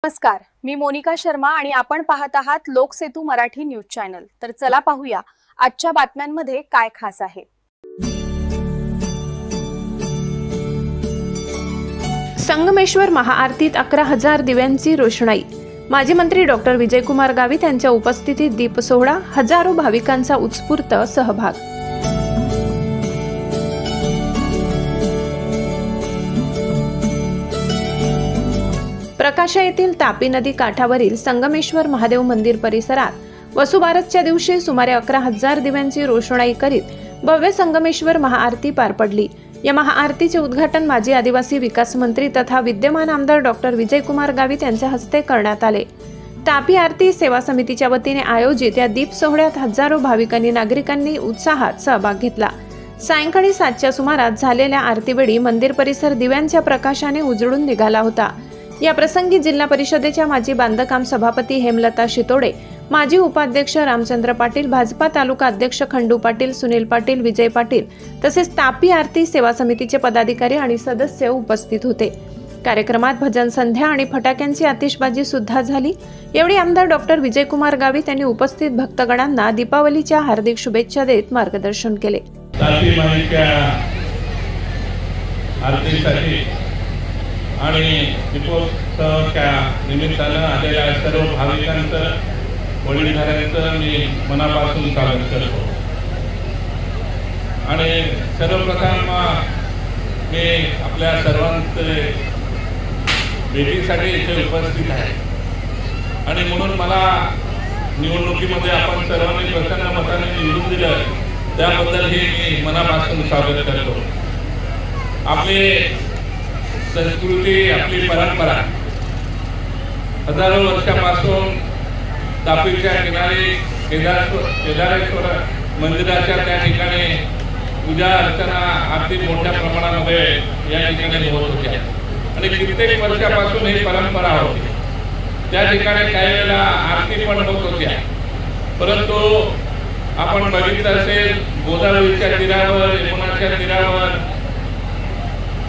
नमस्कार, मी मोनिका शर्मा आणि आपण पाहत आहात लोकसेतू मराठी न्यूज चॅनल। तर चला पाहूया आजच्या बातम्यांमध्ये काय खास आहे। संगमेश्वर महाआरतीत 11,000 दिव्यांची रोषणाई। माजी मंत्री डॉक्टर विजयकुमार गावित यांच्या उपस्थितीत दीप सोहळा, हजारो भाविकांचा उत्स्फूर्त सहभाग। प्रकाशा येथील तापी नदी काठावरील संगमेश्वर महादेव मंदिर परिसरात वसुबारसच्या दिवशी सुमारे 11,000 दिव्यांची रोषणाई करीत भव्य संगमेश्वर महाआरती पार पडली। या महाआरतीचे उद्घाटन माजी आदिवासी विकास मंत्री तथा विद्यमान आमदार डॉक्टर विजयकुमार गावित यांच्या हस्ते करण्यात आले। तापी आरती सेवा समितीच्या वतीने आयोजित या दीप सोहळ्यात हजारो भाविकांनी नागरिकांनी उत्साहात सहभाग घेतला। सायंकाळी 7च्या सुमारास झालेल्या आरतीवेळी मंदिर परिसर दिव्यांच्या प्रकाशाने उजळून निघाला होता। या प्रसंगी जिल्हा परिषदेच्या माजी बांधकाम सभापती हेमलता शितोडे, माजी उपाध्यक्ष रामचंद्र पाटील, भाजपा तालुका अध्यक्ष खंडू पाटील, सुनील पाटील, विजय पाटील तसेच तापी आरती सेवा समितीचे पदाधिकारी आणि सदस्य उपस्थित होते। कार्यक्रमात भजन संध्या आणि फटाक्यांची आतिषबाजी सुद्धा झाली। एवढी आमदार डॉक्टर विजयकुमार गावित यांनी उपस्थित भक्तगणांना दीपावलीच्या हार्दिक शुभेच्छा देत मार्गदर्शन केले। आणि दीपोत्सवाच्या निमित्तानं आलेल्या सर्व भाविकांचं, वडीलधाऱ्यांचं मी मनापासून स्वागत करतो। आणि सर्वप्रथम मी आपल्या सर्वांचे भेटीसाठी इथे उपस्थित आहे आणि म्हणून मला निवडणुकीमध्ये आपण सर्वांनी प्रचंड मताने निवडून दिलं त्याबद्दलही मी मनापासून स्वागत करतो। आपले संस्कृती, आपली परंपरा हजारो वर्षापासून तापीच्या किनारी केदारेश्वर मंदिराच्या त्या ठिकाणी पूजा अर्चना आरती मोठ्या प्रमाणामध्ये या ठिकाणी होत होत्या आणि कित्येक वर्षापासून ही परंपरा होती। त्या ठिकाणी काही वेळेला आरती पण होत होत्या, परंतु आपण बघितलं असेल गोदावरीच्या तीरावर, यमुनाच्या तीरावर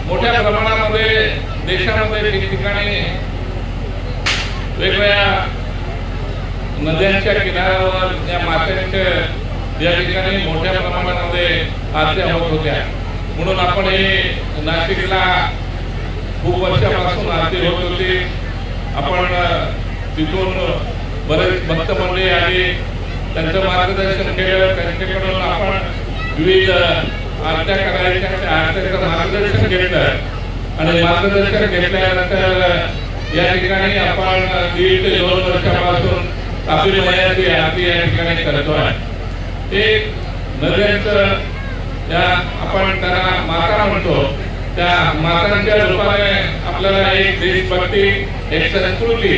मोठ्या प्रमाणामध्ये देशामध्ये ठिकठिकाणी वेगवेगळ्या नद्यांच्या किनाऱ्यावर या मात्यांच्या या ठिकाणी मोठ्या प्रमाणामध्ये आरत्या होत होत्या। म्हणून आपण हे नाशिकला खूप वर्षापासून आरती होत होती। आपण तिथून बरेच भक्त मंडळी आली, त्यांचं मार्गदर्शन केलं, त्यांच्याकडून आपण विविध आरत्या करायच्या, आरत्याचं मार्गदर्शन घेतलं आणि मार्गदर्शन घेतल्यानंतर या ठिकाणी आपण 1.5 ते 2 वर्षापासून तापी मैयाची आरती या ठिकाणी करतोय। एक नद्यांचं त्या आपण त्यांना माता म्हणतो, त्या मातांच्या रूपाने आपल्याला एक देशभक्ती, एक संस्कृती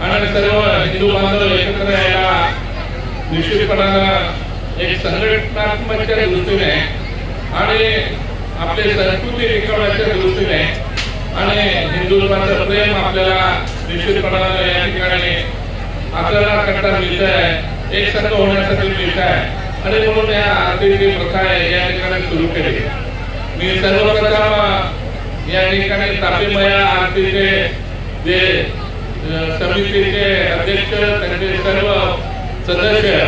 आणि सर्व हिंदू बांधव एकत्र यायला निश्चितपणानं एक संघटनात्मकच्या दृष्टीने आणि आपली संस्कृती टिकवण्याच्या दृष्टीने आणि हिंदुत्वाचं प्रेम आपल्याला निश्चितपणाने या ठिकाणी आपल्याला करता मिळत आहे, एक संघ होण्यासाठी मिळत आहे आणि म्हणून या आरतीची प्रथा या ठिकाणी सुरू केली। मी सर्वप्रथम या ठिकाणी तापी मैया आरतीचे जे समितीचे अध्यक्ष, त्यांचे सर्व सदस्य,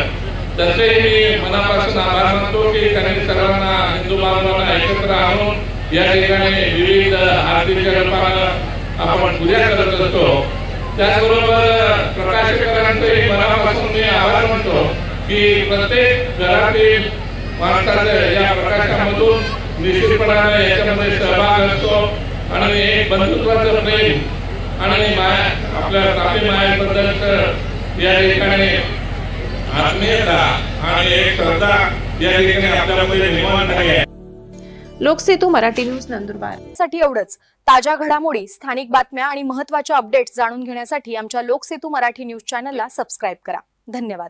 तसे मी मनापासून आभार मानतो की त्यांनी सर्वांना, हिंदू बांधवांना एकत्र आणून या ठिकाणी विविध आरतीच्या रूपानं आपण पूजा करत असतो। त्याचबरोबर प्रकाशकारांचेही मनापासून मी आभार मानतो की प्रत्येक घरातील माणसाचं या प्रकाशामधून निश्चितपणाने याच्यामध्ये सहभाग असतो आणि एक बंधुत्वाचं प्रेम आणि आपल्या तापी मायाबद्दलचं या ठिकाणी आत्मीयता आणि एक श्रद्धा या ठिकाणी आपल्यामध्ये निर्माण झाली आहे। लोकसेतू मराठी न्यूज नंदुरबार साठी एवढंच। ताज्या घडामोडी, स्थानिक बातम्या आणि महत्त्वाच्या अपडेट्स जाणून घेण्यासाठी आमच्या लोकसेतू मराठी न्यूज चॅनलला सबस्क्राइब करा। धन्यवाद।